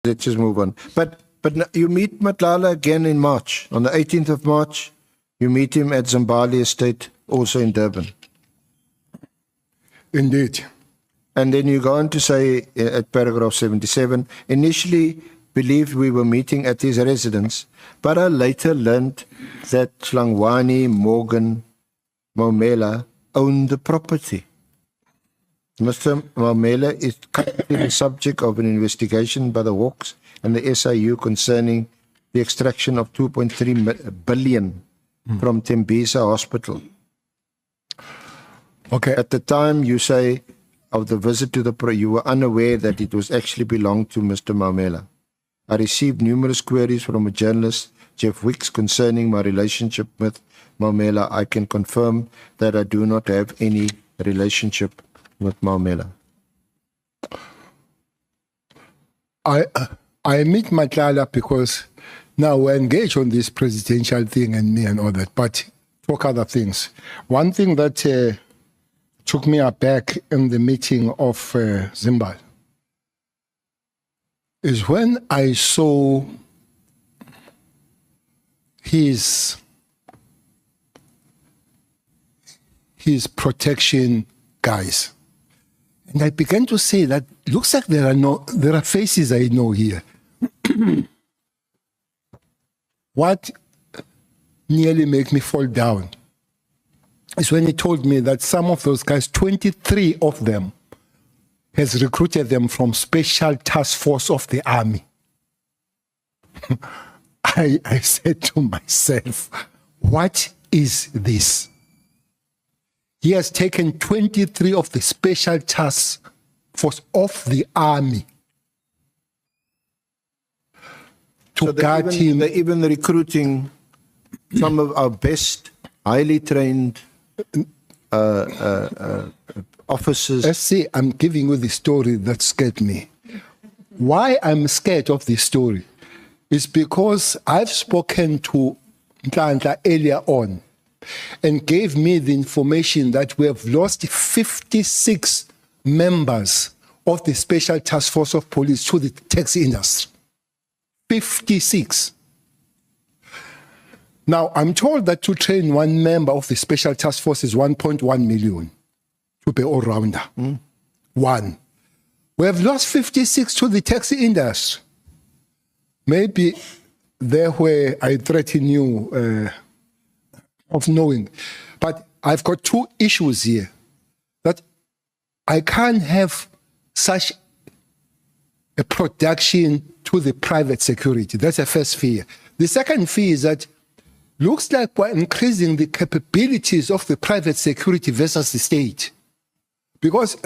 let's just move on. But you meet Matlala again in March. On the 18th of March, you meet him at Zimbabwe Estate, also in Durban. Indeed. And then you go on to say at paragraph 77, initially believed we were meeting at his residence, but I later learned that Hlangwani Morgan Maumela owned the property. Mr. Maumela is currently the subject of an investigation by the Hawks and the SIU concerning the extraction of 2.3 billion from Tembisa Hospital. Okay. At the time, you say, of the visit to the you were unaware that it was actually belonged to Mr. Maumela. I received numerous queries from a journalist, Jeff Wicks, concerning my relationship with Maumela. I can confirm that I do not have any relationship with Maumela. I meet Matlala because now we're engaged on this presidential thing and me and all that, but talk other things. One thing that took me aback in the meeting of Zimbabwe is when I saw his protection guys. And I began to say that looks like there are faces I know here. What nearly made me fall down is when he told me that some of those guys, 23 of them, has recruited them from Special Task Force of the Army. I said to myself, what is this? He has taken 23 of the Special Task Force of the Army to guard him. They're even recruiting some of our best, highly trained officers. Let's see, I'm giving you the story that scared me. Why I'm scared of this story is because I've spoken to Nhlanhla earlier on and gave me the information that we have lost 56 members of the Special Task Force of Police to the taxi industry. 56. Now, I'm told that to train one member of the Special Task Force is 1.1 million to be all-rounder. One. We have lost 56 to the taxi industry. Maybe there where I threaten you of knowing. But I've got two issues here. That I can't have such a production to the private security. That's the first fear. The second fear is that looks like we're increasing the capabilities of the private security versus the state. Because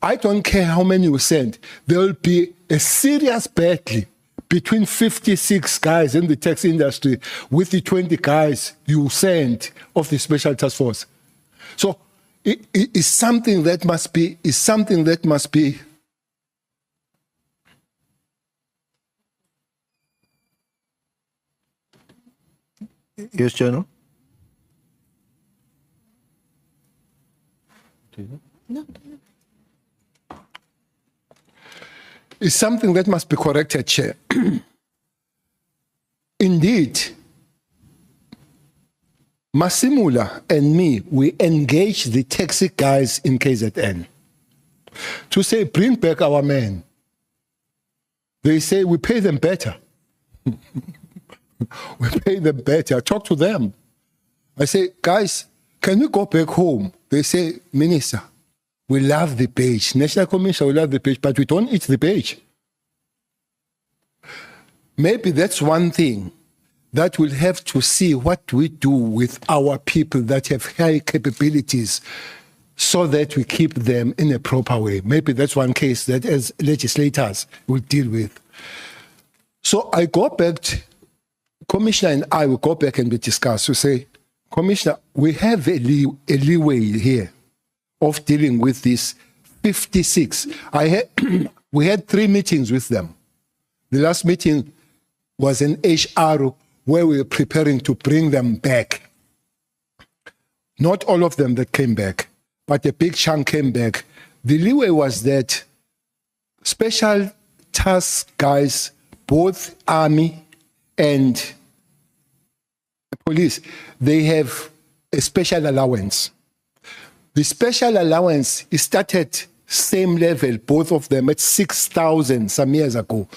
I don't care how many you send, there will be a serious battle between 56 guys in the taxi industry with the 20 guys you send of the Special Task Force. So it is something that must be, Yes, General? No. It's something that must be corrected, Chair. Indeed, Masimula and me, we engage the taxi guys in KZN to say, bring back our men. They say, we pay them better. We pay them better. Talk to them. I say, guys, can we go back home? They say, Minister, we love the page. National Commission, we love the page, but we don't eat the page. Maybe that's one thing that we'll have to see what we do with our people that have high capabilities so that we keep them in a proper way. Maybe that's one case that as legislators will deal with. So I go back, Commissioner and I will go back and we discuss to say, Commissioner, we have a leeway here of dealing with this 56. We had 3 meetings with them. The last meeting was in HR where we were preparing to bring them back. Not all of them that came back, but a big chunk came back. The leeway was that special task guys both army and police, they have a special allowance. The special allowance is started same level, both of them at 6,000 some years ago.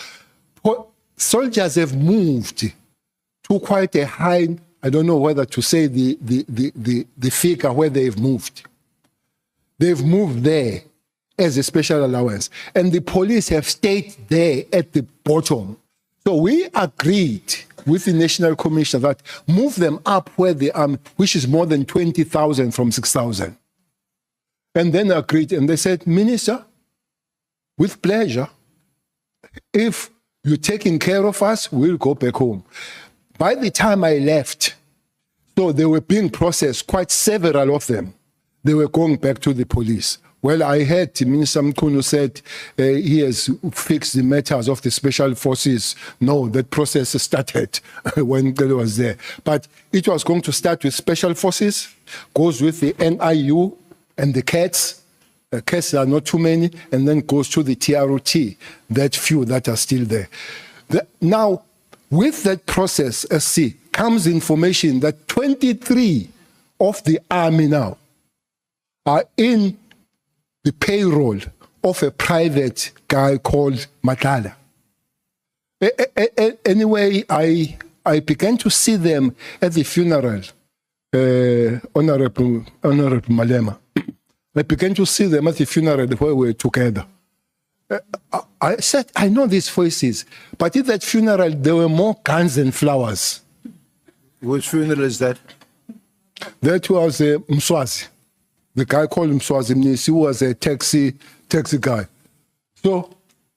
Soldiers have moved to quite a high, I don't know whether to say the figure where they've moved. They've moved there as a special allowance. And the police have stayed there at the bottom. So we agreed with the National Commission that move them up where they are, which is more than 20,000 from 6,000. And then agreed, and they said, Minister, with pleasure, if you're taking care of us, we'll go back home. By the time I left, so they were being processed, quite several of them, they were going back to the police. Well, I heard Minister Mkhunu said he has fixed the matters of the special forces. No, that process started when Cele was there. But it was going to start with special forces, goes with the NIU and the CATs. CATs are not too many, and then goes to the TROT, that few that are still there. Now, with that process, SC, comes information that 23 of the army now are in the payroll of a private guy called Matala. Anyway, I began to see them at the funeral, Honorable Malema. I began to see them at the funeral where we were together. I said, I know these voices, but at that funeral, there were more guns and flowers. Which funeral is that? That was Mswazi. The guy called Mswazi Mnisi, who was a taxi guy. So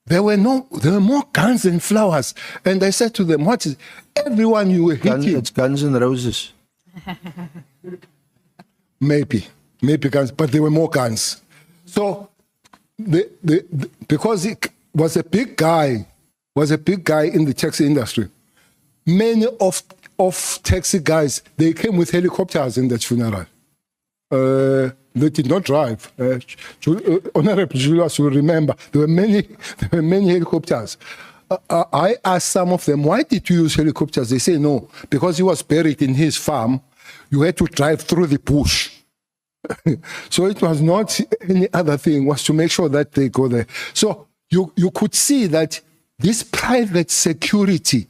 there were more guns and flowers. And I said to them, what is everyone you were hitting? It's Guns and Roses. Maybe guns, but there were more guns. So because it was a big guy in the taxi industry. Many of taxi guys, they came with helicopters in that funeral. They did not drive. Honorable Julius will remember there were many helicopters. I asked some of them, why did you use helicopters? They say no, because he was buried in his farm. You had to drive through the bush. So it was not any other thing, was to make sure that they go there. So you could see that this private security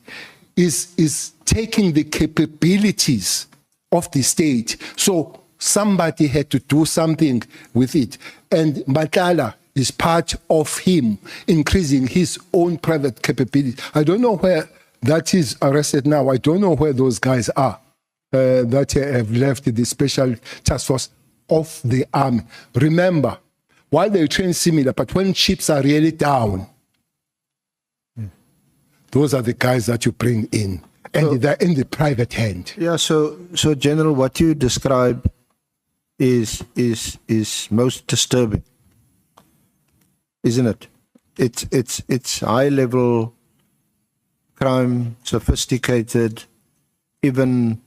is taking the capabilities of the state. So somebody had to do something with it. And Matala is part of him increasing his own private capability. I don't know where that is arrested now. I don't know where those guys are that have left the special task force of the army. Remember, while they train similar, but when chips are really down, those are the guys that you bring in. And they're in the private hand. Yeah, so General, what you describe is most disturbing, isn't it? It's high level crime, sophisticated, even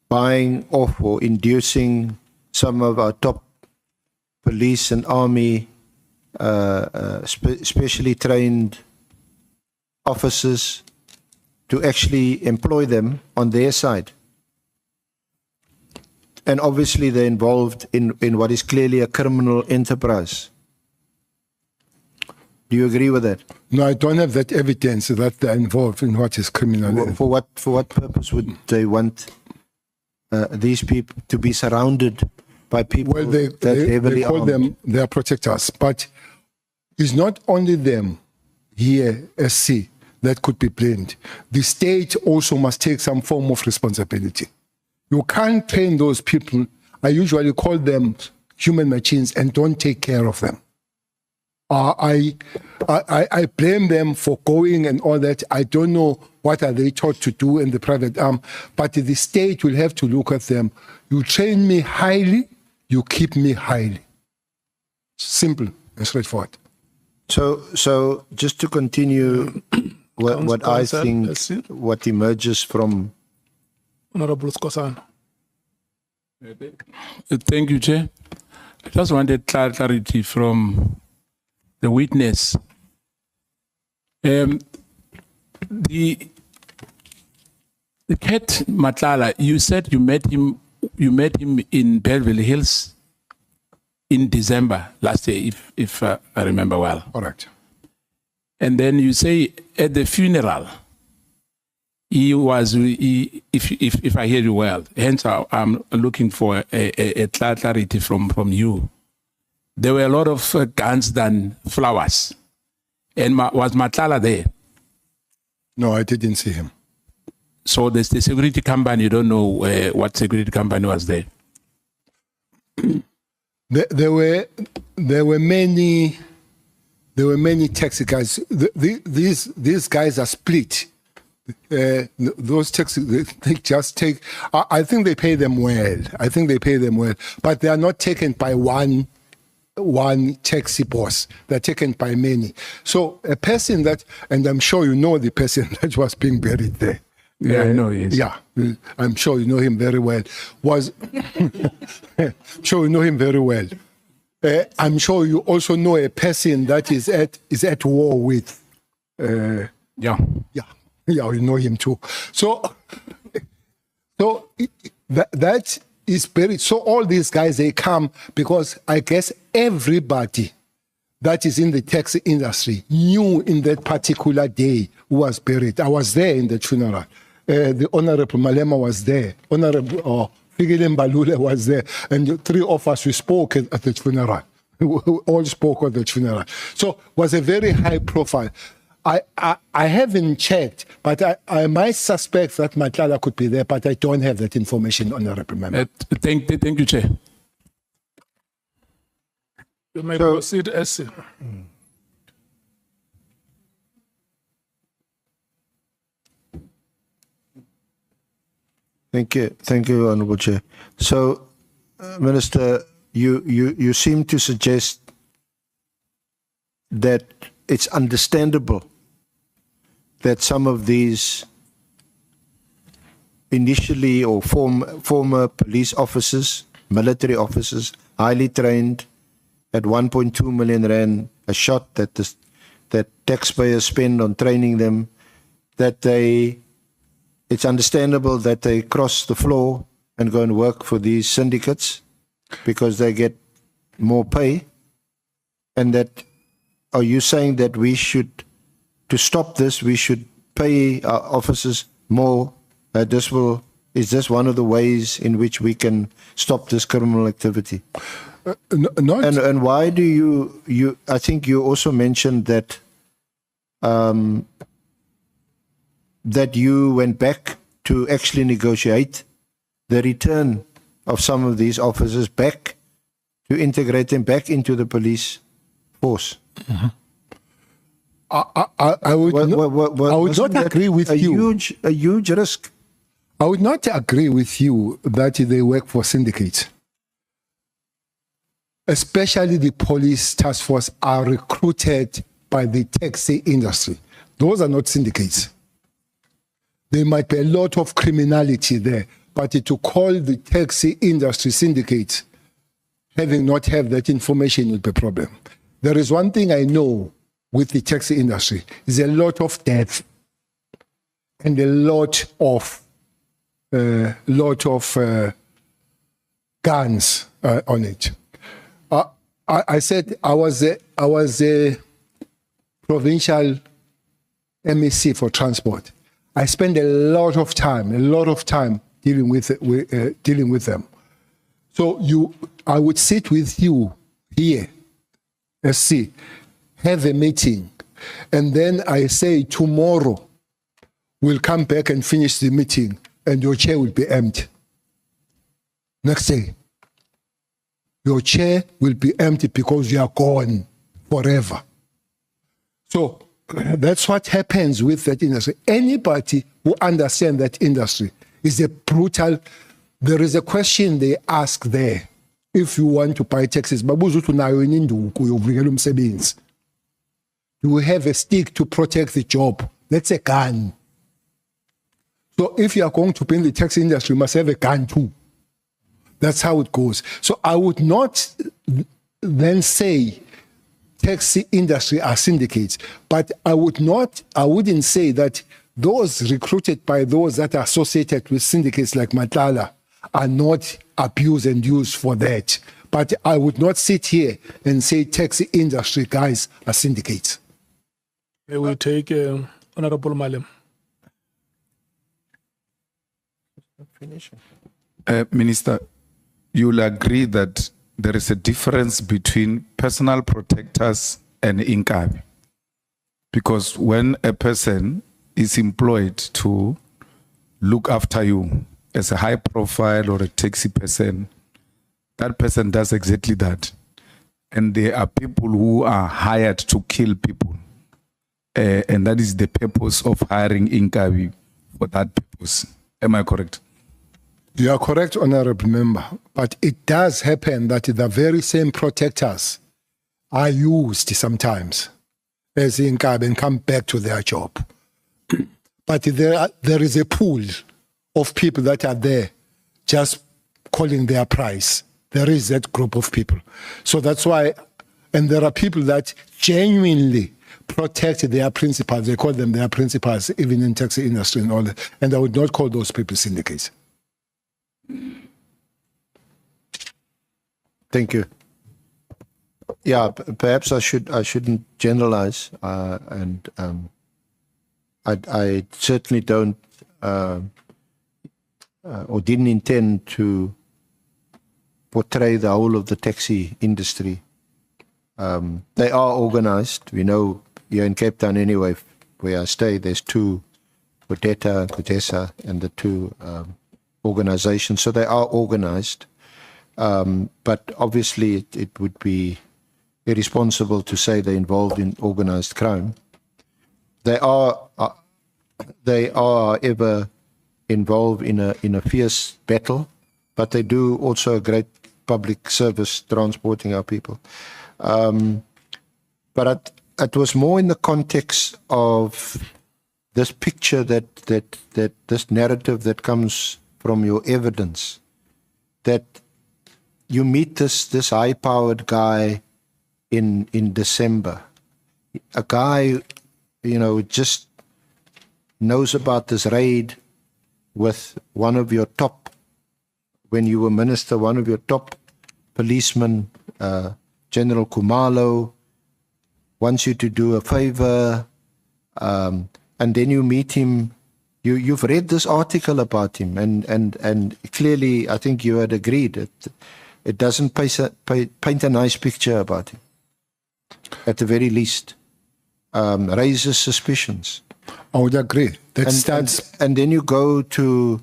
buying off or inducing some of our top police and army, specially trained officers, to actually employ them on their side. And obviously they're involved in what is clearly a criminal enterprise. Do you agree with that? No, I don't have that evidence that they're involved in what is criminal. For what purpose would they want these people to be surrounded by people that heavily they call armed? them their protectors, but it's not only them here, SC, that could be blamed. The state also must take some form of responsibility. You can't train those people. I usually call them human machines and don't take care of them. I blame them for going and all that. I don't know what are they taught to do in the private arm, but the state will have to look at them. You train me highly, you keep me highly. Simple and straightforward. So just to continue, what I think, what emerges from... Honorable Skosana. Thank you, Chair. I just wanted clarity from the witness. The cat Matlala, you said you met him in Belleville Hills in December last year, if I remember well. Correct. And then you say at the funeral, if I hear you well, hence I'm looking for a clarity from you. There were a lot of guns than flowers. And was Matlala there? No, I didn't see him. So the security company, you don't know what security company was there? There were many taxi guys. These guys are split. Those taxi, they just take. I think they pay them well. But they are not taken by one taxi boss. They're taken by many. So a person that, and I'm sure you know the person that was being buried there. Yeah, I know he is. Yeah, I'm sure you know him very well. Sure you know him very well. I'm sure you also know a person that is at war with. Yeah, you know him too. So that is buried. So all these guys, they come because I guess everybody that is in the taxi industry knew in that particular day who was buried. I was there in the funeral. The Honorable Malema was there. Honorable Fikile Mbalule was there. And the three of us, we spoke at the funeral. We all spoke at the funeral. So it was a very high profile. I haven't checked, but I might suspect that Matlala could be there, but I don't have that information, Honorable Member. Thank you, Chair. You may proceed, SC. Thank you, Honourable Chair. So, Minister, you seem to suggest that it's understandable that some of these initially or former police officers, military officers, highly trained, at 1.2 million rand a shot that taxpayers spend on training them, that it's understandable that they cross the floor and go and work for these syndicates because they get more pay. And that, are you saying that to stop this, we should pay our officers more? Is this one of the ways in which we can stop this criminal activity? And why do you? I think you also mentioned that that you went back to actually negotiate the return of some of these officers back, to integrate them back into the police force. Mm-hmm. I would not agree with you. A huge risk. I would not agree with you that they work for syndicates. Especially the police task force are recruited by the taxi industry. Those are not syndicates. There might be a lot of criminality there, but to call the taxi industry syndicates, having not have that information, would be a problem. There is one thing I know with the taxi industry, is a lot of death and a lot of guns on it. I said I was a provincial MEC for transport. I spend a lot of time dealing with them. So I would sit with you here, SC, have a meeting, and then I say tomorrow we'll come back and finish the meeting, and your chair will be empty. Next day, your chair will be empty because you are gone forever. So that's what happens with that industry. Anybody who understands that industry is a brutal. There is a question they ask there. If you want to buy taxis, do you have a stick to protect the job? That's a gun. So if you are going to be in the taxi industry, you must have a gun too. That's how it goes. So I would not then say taxi industry are syndicates. But I wouldn't say that those recruited by those that are associated with syndicates like Matala are not abused and used for that. But I would not sit here and say taxi industry guys are syndicates. May we take Honorable Malem? Minister, you'll agree that there is a difference between personal protectors and inkabi. Because when a person is employed to look after you as a high profile or a taxi person, that person does exactly that. And there are people who are hired to kill people. And that is the purpose of hiring inkabi for that purpose. Am I correct? You are correct, Honorable Member. But it does happen that the very same protectors are used sometimes as inkabi and come back to their job. But there is a pool of people that are there just calling their price. There is that group of people. So that's why, and there are people that genuinely protect their principals. They call them their principals, even in taxi industry and all that. And I would not call those people syndicates. Thank you. Yeah, perhaps I shouldn't generalize, and I certainly don't or didn't intend to portray the whole of the taxi industry. They are organized. We know here in Cape Town anyway, where I stay, there's two, Kudeta and Kudesa, and the two organizations. So they are organized. But obviously it would be irresponsible to say they're involved in organized crime. They are ever involved in a fierce battle, but they do also a great public service transporting our people. But it was more in the context of this picture that this narrative that comes from your evidence, that you meet this high-powered guy in December, a guy, just knows about this raid with one of your top, when you were minister, one of your top policemen, General Kumalo, wants you to do a favor, and then you meet him. You've read this article about him, and clearly I think you had agreed that it doesn't paint a nice picture about him, at the very least. Raises suspicions. I would agree. And then you go to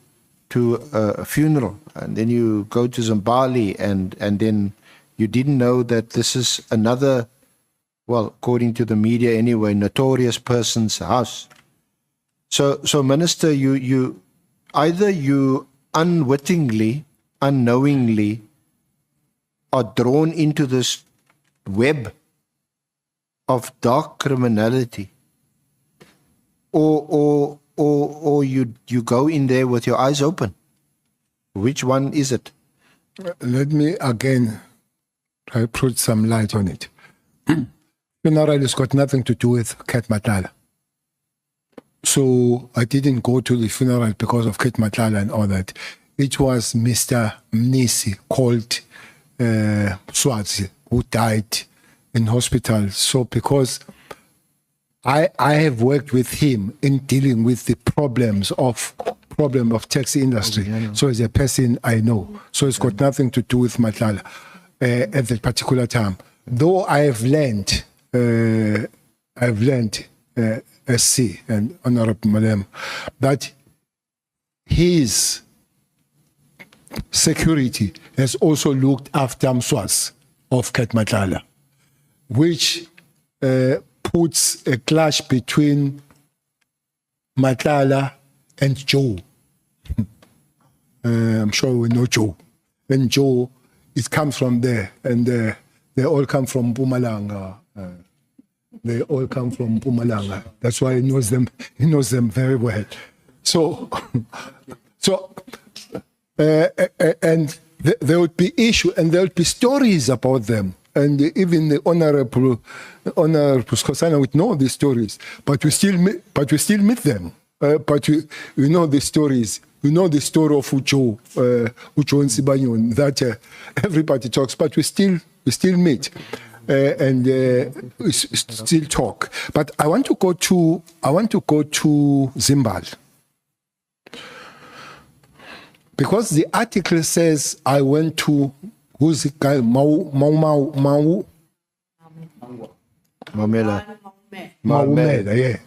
a funeral, and then you go to Zimbabwe, and then you didn't know that this is another, well, according to the media anyway, notorious person's house. So Minister, you either you unwittingly, unknowingly are drawn into this web of dark criminality, or you go in there with your eyes open. Which one is it? Let me again try to put some light on it. Funeral has got nothing to do with Ket Matala. So I didn't go to the funeral because of Ket Matala and all that. It was Mr. Mnisi, called Swazi, who died in hospital. So because I have worked with him in dealing with the problem of taxi industry. So as a person I know. So it's got nothing to do with Matala at that particular time. Though I have learned SC and Honorable Madam, that his security has also looked after Mswas of Ket Matala, which puts a clash between Matala and Joe. I'm sure we know Joe. And Joe, it comes from there, and they all come from Mpumalanga. They all come from Mpumalanga. That's why he knows them. He knows them very well. So, and there would be issue, and there would be stories about them. and even the honorable Skosana would know these stories, but we still meet them. But we know the stories. We know the story of Ucho and Sibanyon that everybody talks, but we still meet and we still talk. But I want to go to Zimbabwe because the article says I went to who's the guy Maumela, yeah.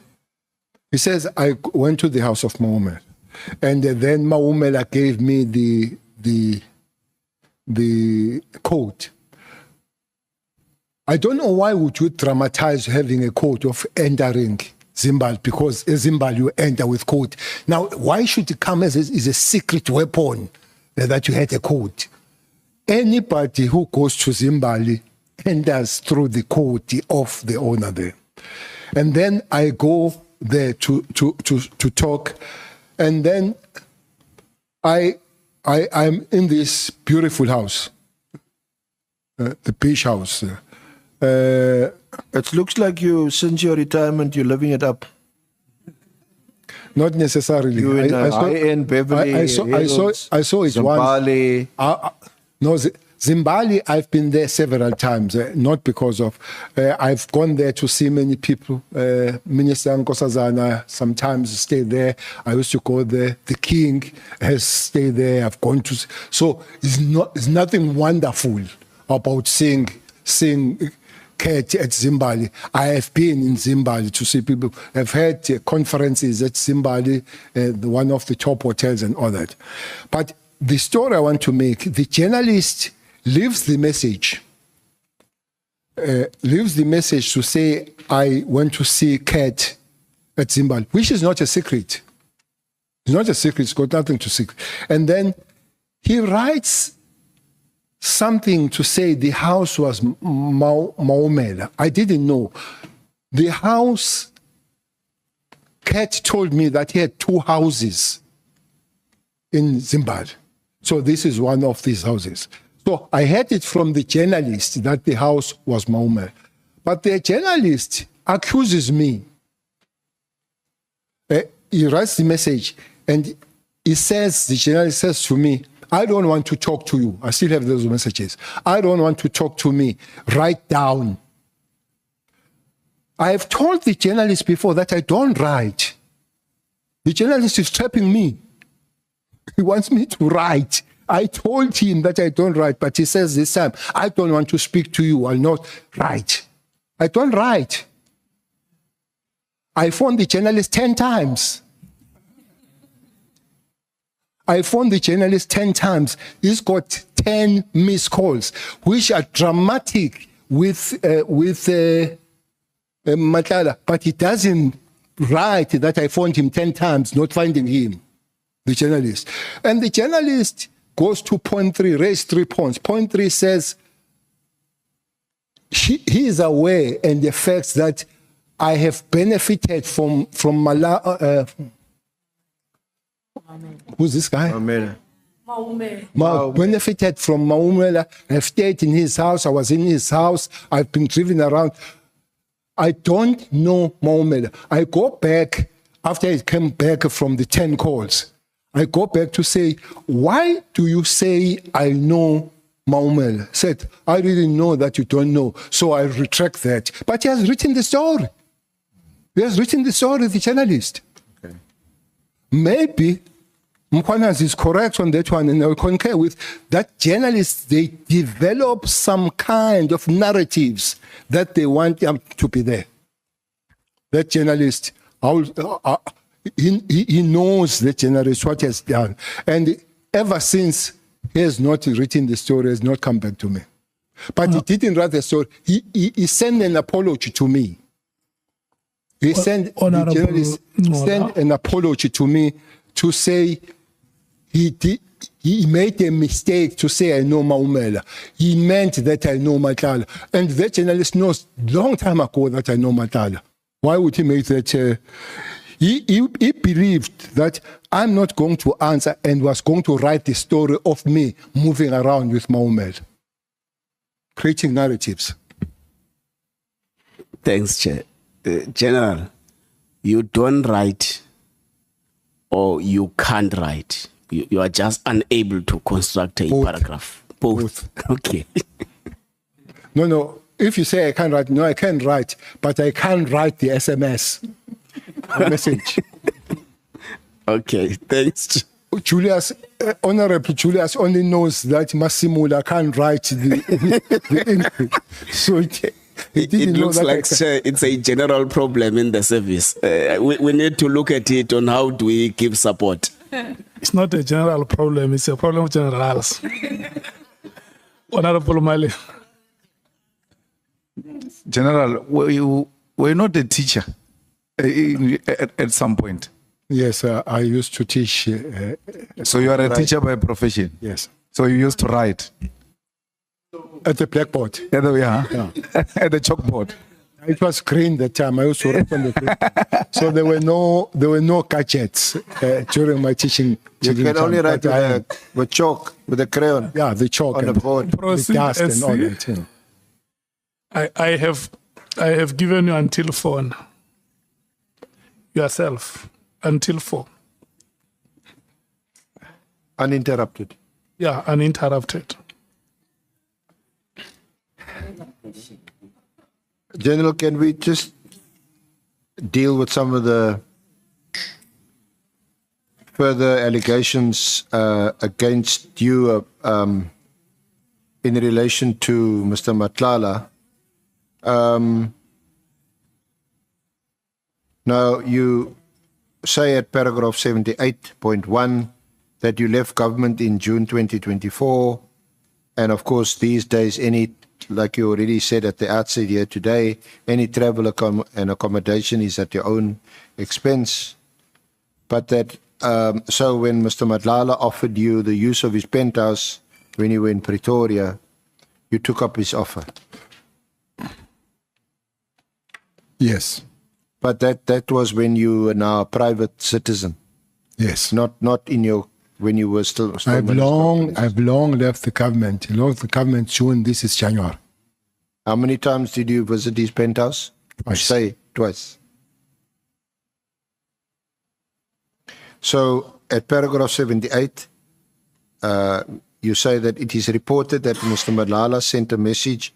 He says I went to the house of Maumela. And then Maumela gave me the code. I don't know why would you dramatize having a code of entering Zimbabwe, because in Zimbabwe you enter with code. Now, why should it come as a secret weapon that you had a code? Anybody who goes to Zimbabwe enters through the code of the owner there. And then I go there to talk. And then I'm in this beautiful house, the beach house. It looks like you, since your retirement, you're living it up. Not necessarily. You're in high-end Beverly I saw it Zimbabwe. once. No, Zimbabwe, I've been there several times, not because of... I've gone there to see many people. Minister Nkosazana sometimes stay there. I used to go there. The king has stayed there. I've gone to... So it's nothing wonderful about seeing Cat at Zimbabwe. I have been in Zimbabwe to see people. I've had conferences at Zimbabwe, one of the top hotels and all that. But the story I want to make, the journalist leaves the message to say, I went to see Cat at Zimbabwe, which is not a secret. It's not a secret. It's got nothing to secret. And then he writes something to say the house was Maumela. I didn't know. The house, Cat told me that he had 2 houses in Zimbabwe. So this is one of these houses. So I heard it from the journalist that the house was Maumela. But the journalist accuses me. He writes the message and he says, the journalist says to me, I don't want to talk to you. I still have those messages. I don't want to talk to me. Write down. I have told the journalist before that I don't write. The journalist is trapping me. He wants me to write. I told him that I don't write, but he says this time, I don't want to speak to you. I'll not write. I don't write. I phoned the journalist 10 times. I phoned the journalist 10 times. He's got 10 missed calls, which are dramatic with Matala, but he doesn't write that I phoned him 10 times, not finding him, the journalist. And the journalist goes to point 3, raise 3 points. Point 3 says, he is aware and the facts that I have benefited from who's this guy? Benefited from Maumela. I've stayed in his house. I was in his house. I've been driven around. I don't know Maumela. I go back, after I came back from the 10 calls, I go back to say, why do you say I know Maumela? Said, I didn't know that you don't know, so I retract that. But he has written the story. He has written the story, the journalist. Okay. Maybe Mkhwanazi is correct on that one, and I concur with that. Journalists, they develop some kind of narratives that they want them to be there. That journalist, he knows the journalist, what he has done. And ever since, he has not written the story, has not come back to me. But he didn't write the story. He sent an apology to me. He sent, the journalist sent an apology to me to say he made a mistake to say I know Maumela. He meant that I know Matala. And that journalist knows long time ago that I know Matala. Why would he make that? He believed that I'm not going to answer and was going to write the story of me moving around with Maumela. creating narratives. Thanks, Chair. General, you don't write or you can't write. You are just unable to construct a Both. paragraph. Both. Okay. No. If you say I can't write, no, I can write, but I can't write the SMS message. Okay, thanks. Julius, Honorable Julius only knows that Massimula can't write the so it didn't It know looks that like it's a general problem in the service. We need to look at it on how do we give support. It's not a general problem, it's a problem of generals. Honorable Mali. General, were not a teacher at some point? Yes, I used to teach. So you are a teacher by profession? Yes. So you used to write? At the blackboard. At the chalkboard? It was green that time. I used to write on the green. So there were no gadgets during my teaching. You can only write with chalk, with a crayon. Yeah, the chalk on and the board. the dust and all that. You know. I have given you until 4 now. Yourself. Until 4. Uninterrupted. Yeah, uninterrupted. General, can we just deal with some of the further allegations against you in relation to Mr. Matlala? Now, you say at paragraph 78.1 that you left government in June 2024, and of course these days like you already said at the outset here today, any travel and accommodation is at your own expense. But that, so when Mr. Matlala offered you the use of his penthouse when you were in Pretoria, you took up his offer. Yes. But that was when you were now a private citizen. Yes. Not in your, when you were still I've long left the government. June, this is January. How many times did you visit his penthouse? Twice. Say twice. So at paragraph 78, you say that it is reported that Mr. Malala sent a message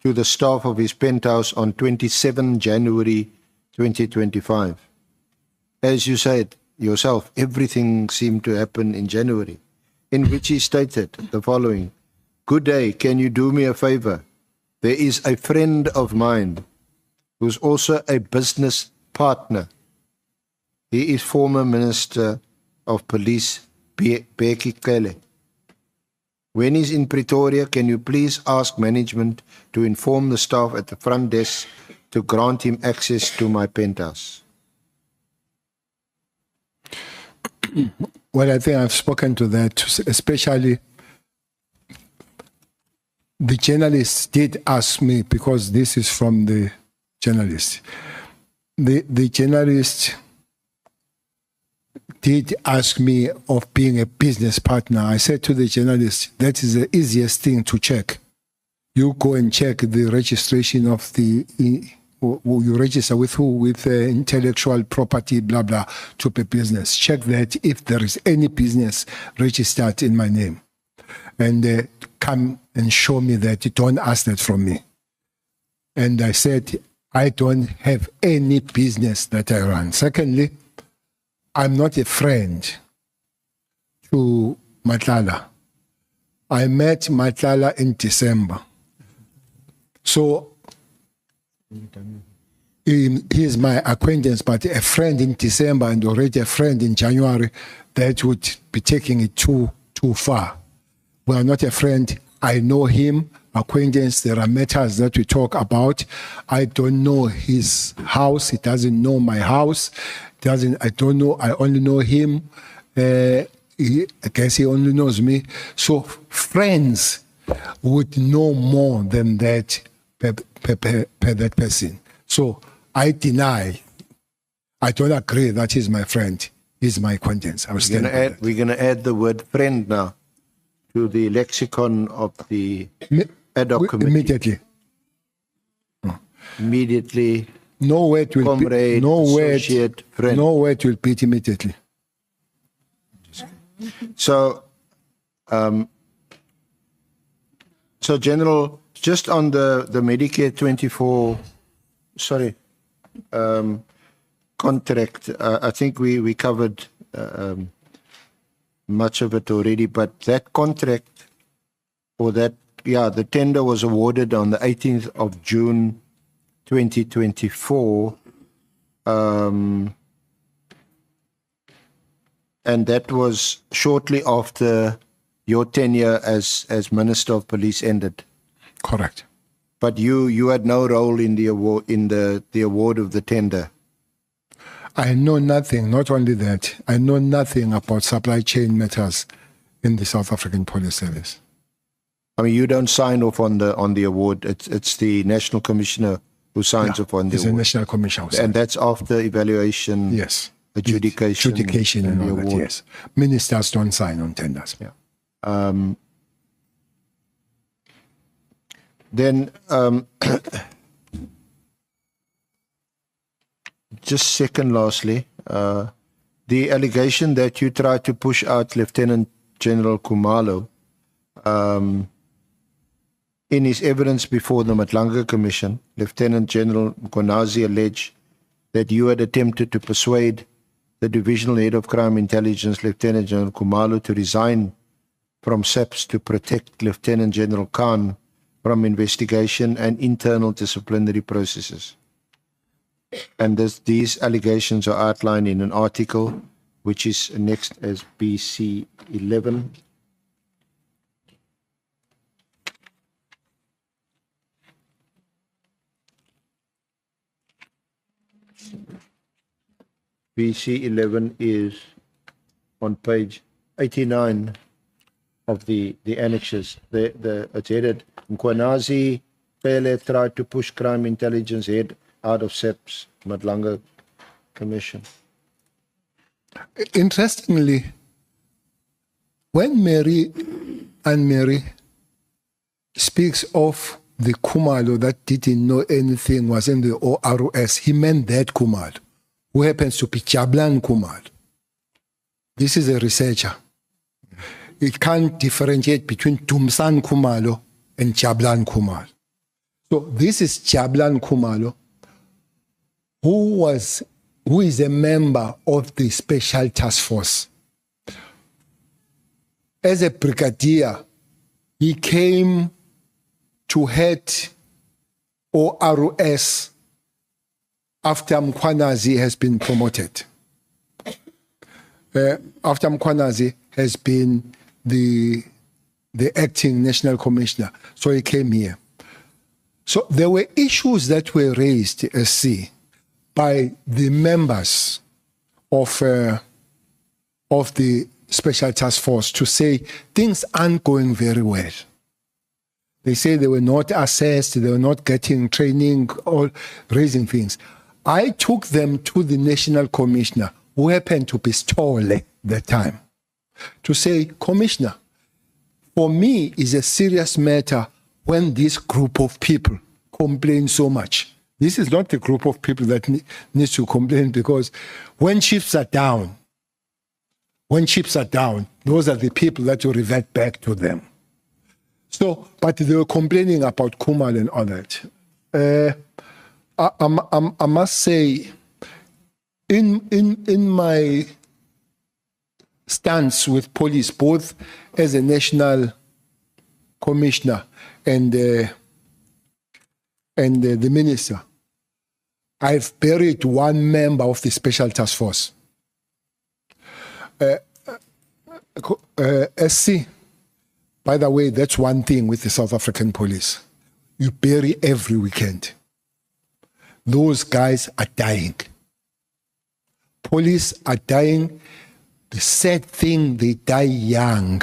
to the staff of his penthouse on 27 January 2025. As you said yourself, everything seemed to happen in January, in which he stated the following: "Good day, can you do me a favor? There is a friend of mine who's also a business partner. He is former Minister of Police, Bheki Cele. When he's in Pretoria, can you please ask management to inform the staff at the front desk to grant him access to my penthouse?" Well, I think I've spoken to that, especially the journalist did ask me, because this is from the journalist. The journalist did ask me of being a business partner. I said to the journalist, that is the easiest thing to check. You go and check the registration of you register with who? With intellectual property, blah, blah, to a business. Check that if there is any business registered in my name. And come and show me that. Don't ask that from me. And I said, I don't have any business that I run. Secondly, I'm not a friend to Matlala. I met Matlala in December. So he is my acquaintance, but a friend in December and already a friend in January, that would be taking it too far. We are not a friend. I know him, acquaintance. There are matters that we talk about. I don't know his house. He doesn't know my house. I don't know. I only know him. I guess he only knows me. So friends would know more than that per that person. So I deny. I don't agree that he's my friend. He's my acquaintance. We're going to add the word friend now to the lexicon of the Ad hoc committee. Immediately. Immediately. No way it will Comrade, associate, friend. No way it will beat immediately. So, so General, just on the Medicare 24, contract, I think we covered much of it already, but that contract, or that, the tender was awarded on the 18th of June 2024, and that was shortly after your tenure as Minister of Police ended. Correct. But you had no role in the award the award of the tender. I know nothing, not only that, I know nothing about supply chain matters in the South African Police Service. I mean, you don't sign off on the award. It's the National Commissioner who signs off on the It's a award. national commission. And that's after evaluation, Yes. adjudication, and the all that, award. yes. Ministers don't sign on tenders. Yeah. Then, just second, lastly, the allegation that you tried to push out Lieutenant General Khumalo in his evidence before the Matlanga Commission, Lieutenant General Mkhwanazi alleged that you had attempted to persuade the Divisional Head of Crime Intelligence, Lieutenant General Khumalo, to resign from SAPS to protect Lieutenant General Khan from investigation and internal disciplinary processes. And these allegations are outlined in an article which is next as BC 11. BC 11 is on page 89 of the annexes. It's headed, Mkhwanazi Cele tried to push crime intelligence head out of SAPS Matlanga Commission. Interestingly, when Mary speaks of the Khumalo that didn't know anything was in the ORS, he meant that Khumalo, who happens to be Jablan Khumalo. This is a researcher. It can't differentiate between Tumsan Khumalo and Jablan Khumalo. So this is Jablan Khumalo, who is a member of the Special Task Force. As a brigadier, he came to head ORS after Mkhwanazi has been promoted. After Mkhwanazi has been the acting national commissioner, so he came here. So there were issues that were raised, by the members of the Special Task Force to say things aren't going very well. They say they were not assessed, they were not getting training or raising things. I took them to the national commissioner, who happened to be Cele that time, to say, Commissioner, for me it's a serious matter when this group of people complain so much. This is not the group of people that needs to complain, because when chiefs are down, those are the people that will revert back to them. So, but they were complaining about Khumalo and all that. I must say, in my stance with police, both as a national commissioner and the minister, I've buried one member of the Special Task Force. SC, by the way, that's one thing with the South African police. You bury every weekend. Those guys are dying. Police are dying. The sad thing, they die young.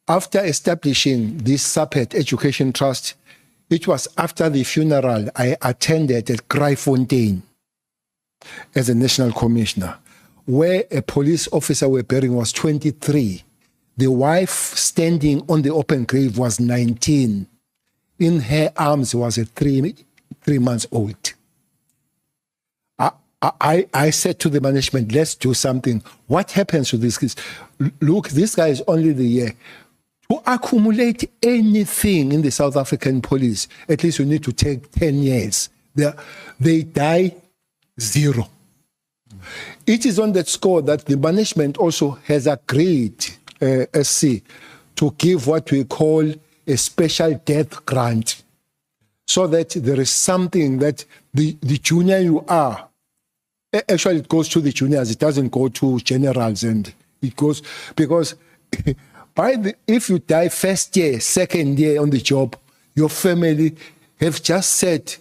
After establishing this SAPET Education Trust, it was after the funeral I attended at Kraaifontein as a national commissioner, where a police officer we're burying was 23. The wife standing on the open grave was 19. In her arms was a 3 months old. I said to the management, let's do something. What happens to this kids? Look, this guy is only the year. To accumulate anything in the South African police, at least you need to take 10 years. They die 0. It is on that score that the management also has agreed, SC, to give what we call a special death grant, so that there is something that the junior you are, actually it goes to the juniors, it doesn't go to generals, and it goes, because if you die first year, second year on the job, your family have just said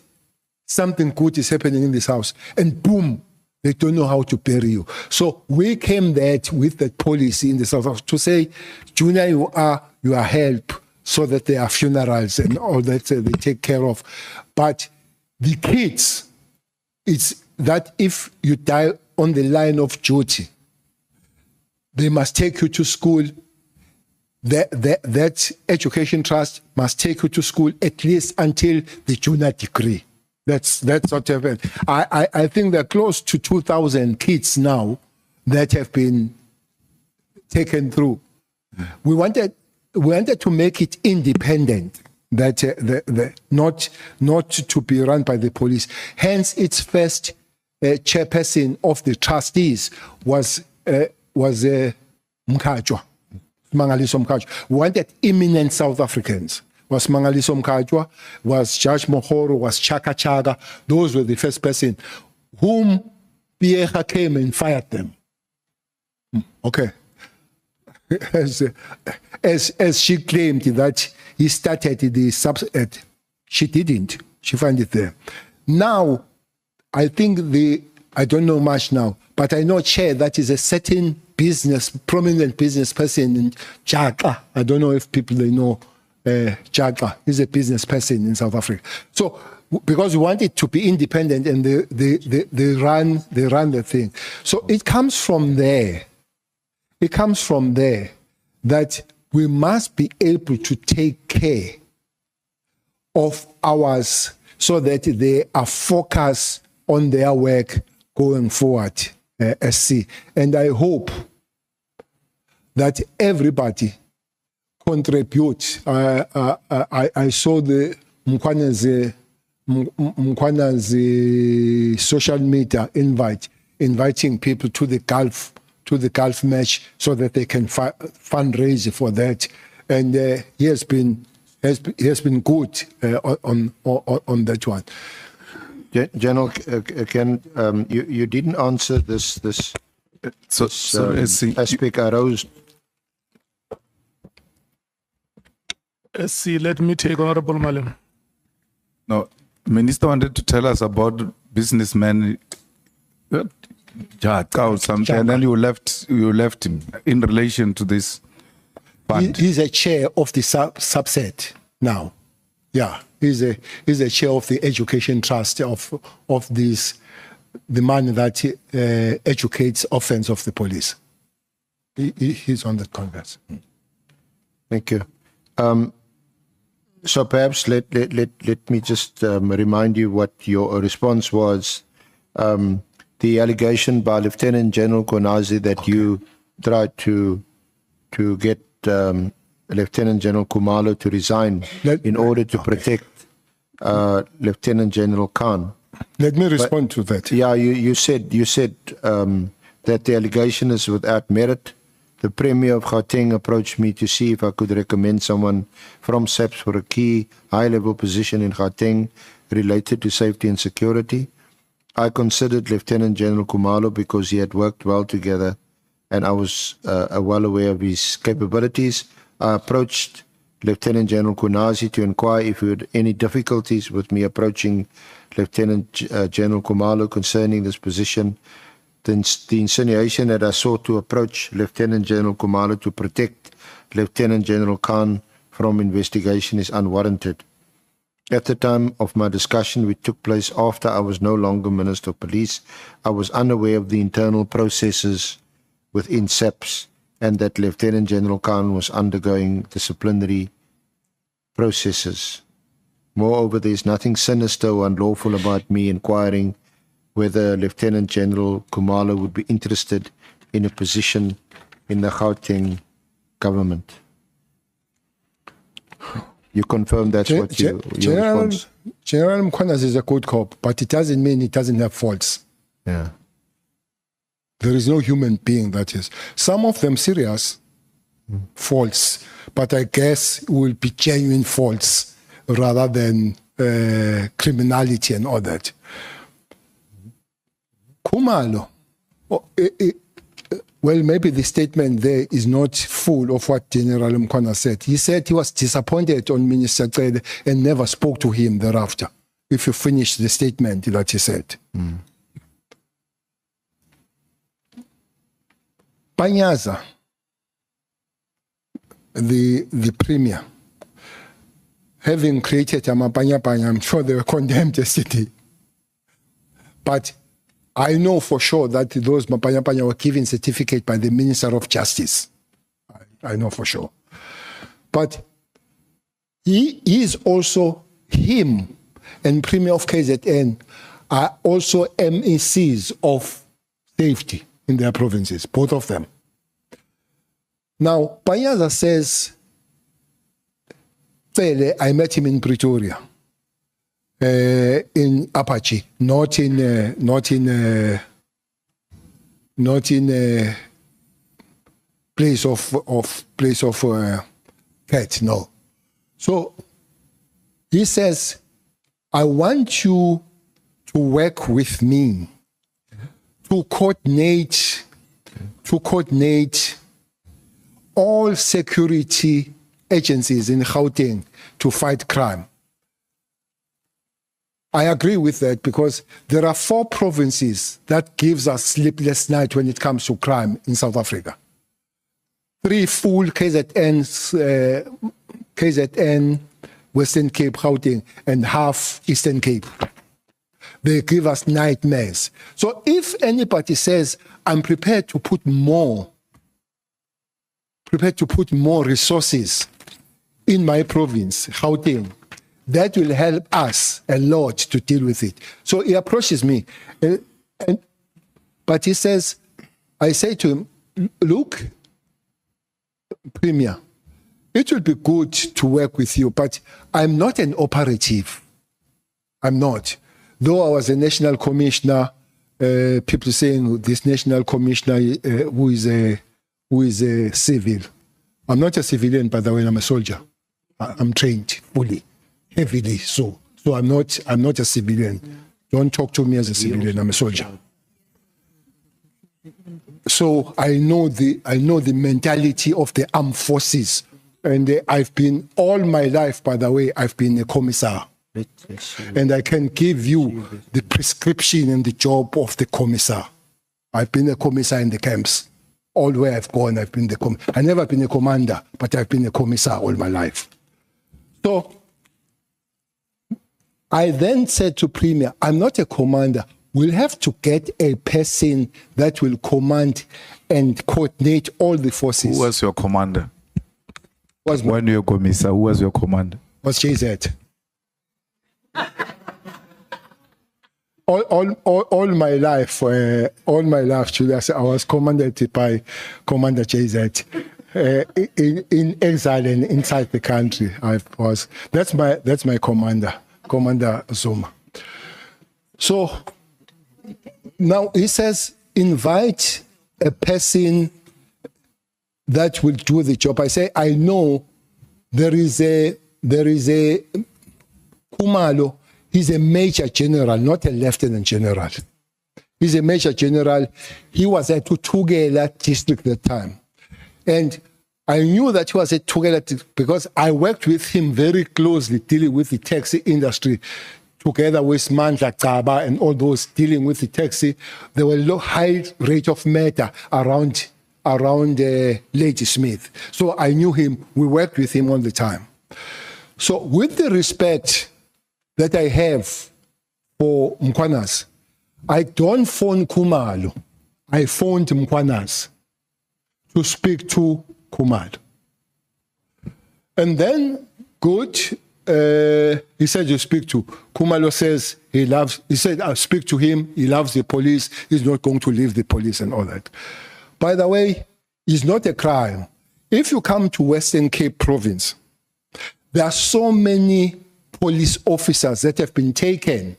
something good is happening in this house, and boom, they don't know how to bury you. So we came with that policy in the South Africa to say, junior you are help, so that there are funerals and all that they take care of. But the kids, it's that if you die on the line of duty, they must take you to school. That education trust must take you to school at least until the junior degree. That's what happened. I think there are close to 2,000 kids now that have been taken through. We wanted to make it independent, that not to be run by the police. Hence, its first chairperson of the trustees was Mkhatshwa, Mangaliso Mkhatshwa. We wanted eminent South Africans. Was Mangaliso Mkhatshwa, was Judge Mohoro, was Chaka Chaka. Those were the first person whom Pierre came and fired them. Okay. As she claimed that he started the subset, she didn't. She found it there. Now, I think I don't know much now, but I know Chair, that is a certain prominent business person in Jaka. I don't know if people they know Jaka. He's a business person in South Africa. So, because we want it to be independent, and they run the thing. So it comes from there. It comes from there that we must be able to take care of ours so that they are focused on their work going forward, SC. And I hope that everybody contributes. I saw the Mkwana's social media inviting people to the golf match so that they can fundraise for that, and he has been good on that one. General, you didn't answer this aspect arose. SC, let me take Honorable Malim. No, Minister wanted to tell us about businessmen. Or something, and then you left him in relation to this fund. He's a chair of the subset now. Yeah, he's a chair of the education trust of this, the man that educates offense of the police. He's on that congress. Thank you. So perhaps let me just remind you what your response was. The allegation by Lieutenant General Konazi that you tried to get Lieutenant General Kumalo to resign in order to protect Lieutenant General Khan. Let me respond to that. Yeah, you said that the allegation is without merit. The Premier of Gauteng approached me to see if I could recommend someone from SAPS for a key high-level position in Gauteng related to safety and security. I considered Lieutenant General Kumalo because he had worked well together and I was well aware of his capabilities. I approached Lieutenant General Kunazi to inquire if he had any difficulties with me approaching Lieutenant General Kumalo concerning this position. The insinuation that I sought to approach Lieutenant General Kumalo to protect Lieutenant General Khan from investigation is unwarranted. At the time of my discussion, which took place after I was no longer Minister of Police, I was unaware of the internal processes within SAPS and that Lieutenant General Khan was undergoing disciplinary processes. Moreover, there is nothing sinister or unlawful about me inquiring whether Lieutenant General Khumalo would be interested in a position in the Gauteng government. You confirm that's what your response? General Mkhwanazi is a good cop, but it doesn't mean he doesn't have faults. Yeah. There is no human being that is. Some of them serious faults, but I guess it will be genuine faults rather than criminality and all that. Khumalo, well, maybe the statement there is not full of what General Mkhwana said. He said he was disappointed on Minister Cele and never spoke to him thereafter, if you finish the statement that he said. Panyaza, the premier, having created Amapanya, I'm sure they were condemned yesterday. But I know for sure that those Mapanya were given certificate by the Minister of Justice. I know for sure. But he is also, him and Premier of KZN are also MECs of safety in their provinces, both of them. Now, Panyaza says, Cele, I met him in Pretoria, in Apache, not in place of pet, no. So he says, I want you to work with me to coordinate all security agencies in Gauteng to fight crime. I agree with that because there are 4 provinces that gives us sleepless night when it comes to crime in South Africa. 3 full KZN, Western Cape, Gauteng, and half Eastern Cape. They give us nightmares. So if anybody says, I'm prepared to put more resources in my province, Gauteng, that will help us a lot to deal with it. So he approaches me, but he says, I say to him, look, Premier, it will be good to work with you, but I'm not an operative. I'm not. Though I was a national commissioner, people saying this national commissioner who is a civil. I'm not a civilian, by the way, I'm a soldier. I'm trained fully, heavily so. So I'm not a civilian. Don't talk to me as a civilian, I'm a soldier. So I know the mentality of the armed forces. And I've been, all my life, by the way, I've been a commissar. And I can give you the prescription and the job of the commissar. I've been a commissar in the camps. All where I've gone, I've been I've never been a commander, but I've been a commissar all my life. So I then said to Premier, I'm not a commander. We'll have to get a person that will command and coordinate all the forces. Who was your commander? When you were commissar, who was your commander? Was JZ. All my life, Julius, I was commanded by Commander JZ. In exile and inside the country, I was. That's my commander, Commander Zuma. So now he says, invite a person that will do the job. I say, I know there is a Khumalo. He's a major general, not a lieutenant general. He's a major general. He was at Tugela district at the time. And I knew that he was at Tugela because I worked with him very closely dealing with the taxi industry together with Mandla Kaba and all those dealing with the taxi. There were low high rate of murder around Lady Smith. So I knew him. We worked with him all the time. So with the respect that I have for Mkhwanazi, I don't phone Khumalo. I phoned Mkhwanazi to speak to Khumalo. And then, good, he said you speak to. Khumalo says he said I'll speak to him, he loves the police, he's not going to leave the police and all that. By the way, it's not a crime. If you come to Western Cape Province, there are so many police officers that have been taken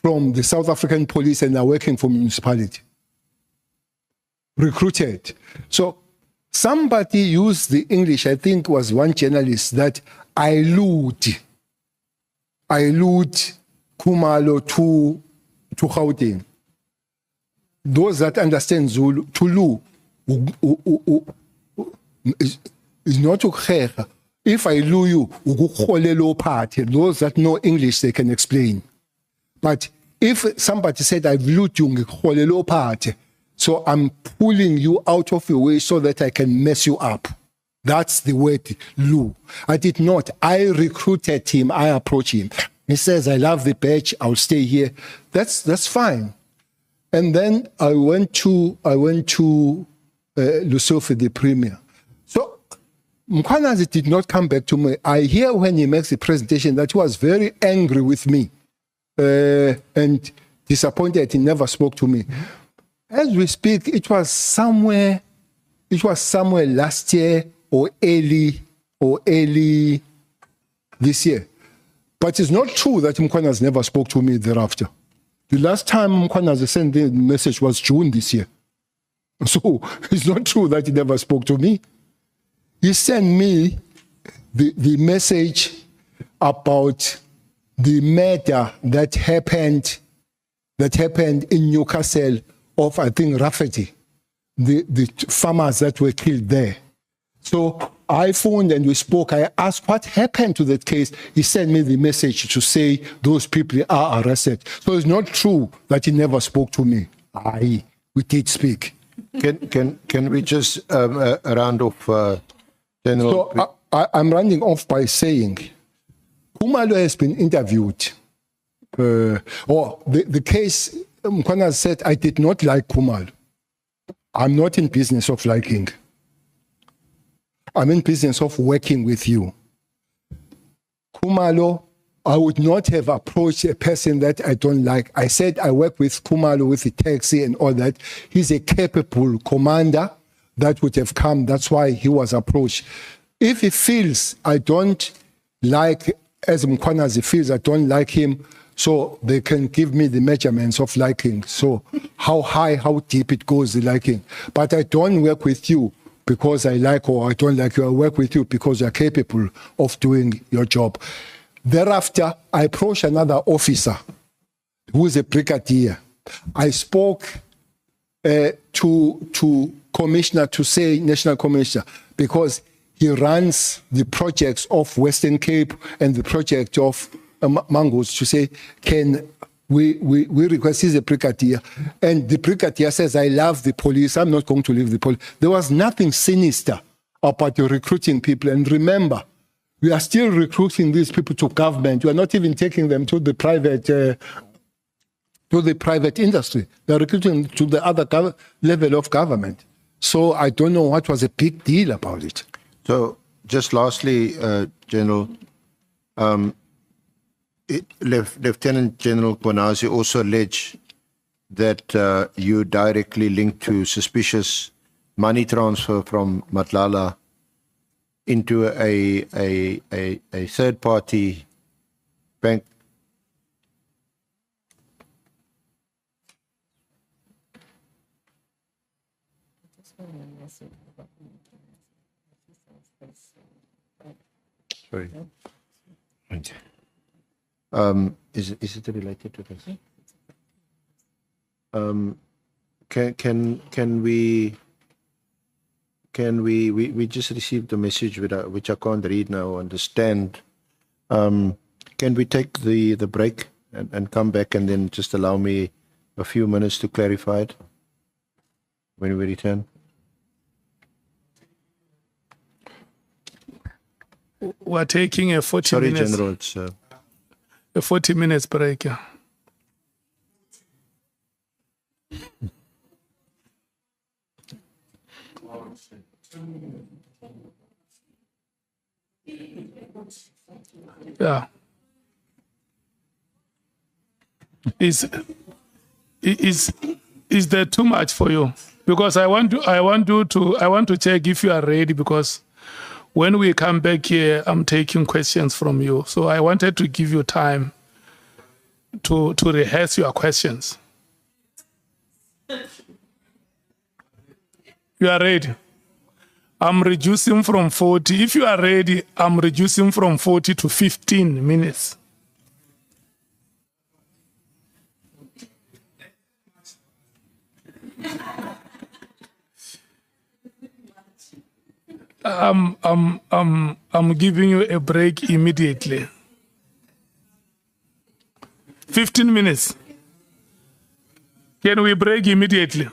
from the South African police and are working for municipality. Recruited. So somebody used the English, I think was one journalist, that I lured Khumalo to Gauteng. Those that understand Zulu, to lure is not to kgega. If I lure you, those that know English, they can explain. But if somebody said, I've lured you, so I'm pulling you out of your way so that I can mess you up. That's the word, lure. I did not. I recruited him. I approached him. He says, I love the badge. I'll stay here. That's fine. And then I went to Lusofi, the premier. So Mkhwanazi did not come back to me. I hear when he makes the presentation that he was very angry with me and disappointed he never spoke to me. As we speak, it was somewhere last year or early this year. But it's not true that Mkhwanazi never spoke to me thereafter. The last time Mkhwanazi sent the message was June this year. So it's not true that he never spoke to me. He sent me the message about the matter that happened in Newcastle of, I think, Rafferty, the farmers that were killed there. So I phoned and we spoke. I asked what happened to that case. He sent me the message to say those people are arrested. So it's not true that he never spoke to me. We did speak. Can we just round off, General? So I'm rounding off by saying, Khumalo has been interviewed. The case, Mkhwanazi said, I did not like Khumalo. I'm not in business of liking. I'm in business of working with you. Khumalo, I would not have approached a person that I don't like. I said I work with Khumalo with the taxi and all that. He's a capable commander that would have come. That's why he was approached. If he feels I don't like, as Mkhwanazi feels I don't like him, so they can give me the measurements of liking. So how high, how deep it goes, the liking. But I don't work with you because I like or I don't like you. I work with you because you're capable of doing your job. Thereafter, I approached another officer who is a brigadier. I spoke to Commissioner, to say National Commissioner, because he runs the projects of Western Cape and the project of Mangoes, to say, can we request, he's a brigadier. And the brigadier says, I love the police, I'm not going to leave the police. There was nothing sinister about recruiting people. And remember, we are still recruiting these people to government. We are not even taking them to the private industry. They are recruiting to the other level of government. So I don't know what was a big deal about it. So just lastly, General, Lieutenant General Kwanazi also alleged that you directly linked to suspicious money transfer from Matlala into a third-party bank. Sorry. Is it related to this? Can we just received a message which I can't read now or understand. Can we take the break and come back and then just allow me a few minutes to clarify it when we return? We're taking a 40 Sorry, minutes. General, it's A 40 minutes break. Yeah. Yeah. Is there too much for you? Because I want to check if you are ready, because when we come back here, I'm taking questions from you. So I wanted to give you time to rehearse your questions. You are ready? I'm reducing from 40. If you are ready, I'm reducing from 40 to 15 minutes. I'm giving you a break immediately. 15 minutes. Can we break immediately?